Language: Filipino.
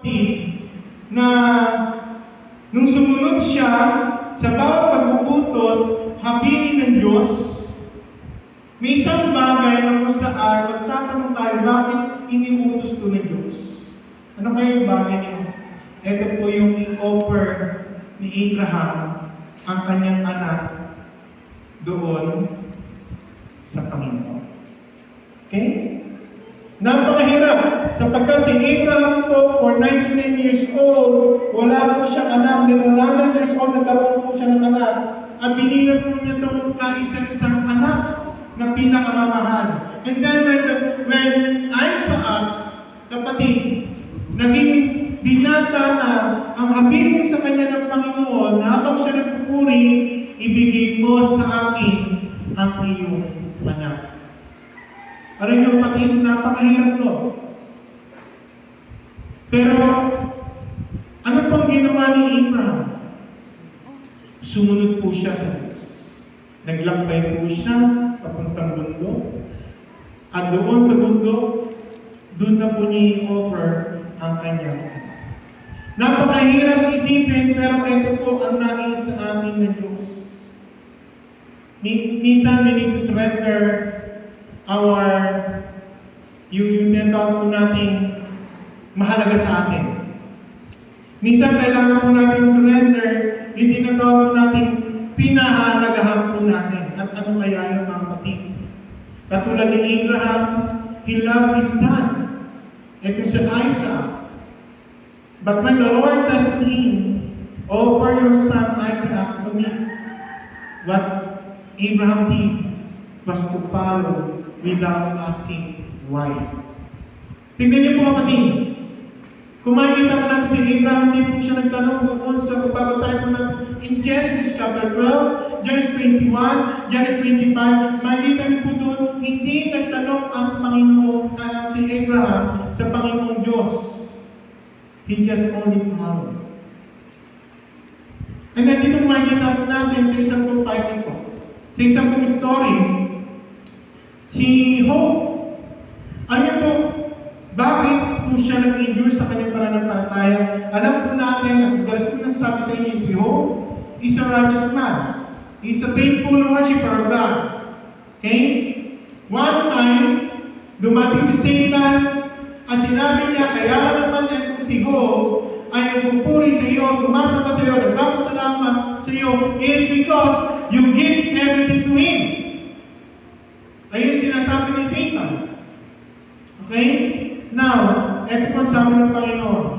kapatid, na nung sumunod siya sa bawat pag-uutos, habilin ng Diyos, may isang bagay na kung saan magtatanong tayo, bakit iniutos ko ng Diyos? Ano kaya yung bagay niyo? Ito po yung i-offer ni Abraham ang kanyang anak doon sa Panginoon. Okay? Napakahirap sapagkat si Abraham po for 99 years old, wala po siyang anak. Then 100 years old, nagkaroon po siya ng anak. At binila po niya itong kaisa-isang anak na pinakamamahal. And then when Isaac, kapatid, naging binata na ang habilin sa kanya ng Panginoon, na habang siya nagpupuri, ibigay mo sa akin ang iyong anak. Alam niyo, kapatid, napakahirap no. Pero, ano pang ginawa ni Abraham? Sumunod po siya sa Diyos. Naglakbay po siya papuntang bundok. At doon sa bundok, doon na po niya i-offer ang kanyang anak. Napakahirap isipin, pero ito po ang nais sa amin ng Diyos. Minsan, we need to surrender yung tinatawag po natin mahalaga sa atin. Minsan, kailangan po natin surrender yung tinatawag po natin pinahalagahan po natin. At ano kaya yung mga kapatid? Katulad ni Abraham, he loved his son. Ito si Isaac. But when the Lord says to him, offer your son Isaac to me, what Abraham did was to follow without asking why. Tingnan niyo po kapatid. Kung makikita ko natin si Abraham, hindi po siya nagtanong doon sa pagbabasahin po natin in Genesis chapter 12, Genesis 21, Genesis 25, makikita niyo po doon, hindi nagtanong ang Panginoon si Abraham sa Panginoong Diyos. He just only followed. And then dito makikita po natin sa isang pong fighting po. Sa isang pong story, si Hope, ano po, bakit po siya nag-endure sa kanyang pananampalataya? Alam po natin, at dalas ko nasasabi sa inyo, si Hope is a righteous man. He's a faithful worshiper of God. Okay? One time, dumating si Satan, at sinabi niya, kaya naman itong si Hope ay nagpupuri sa iyo, sumasa pa sa iyo, nagpapasalamat sa iyo, is because you give everything to Him. Ayun sinasabi ni Satan. Okay? Now, ito po sabi ng Panginoon.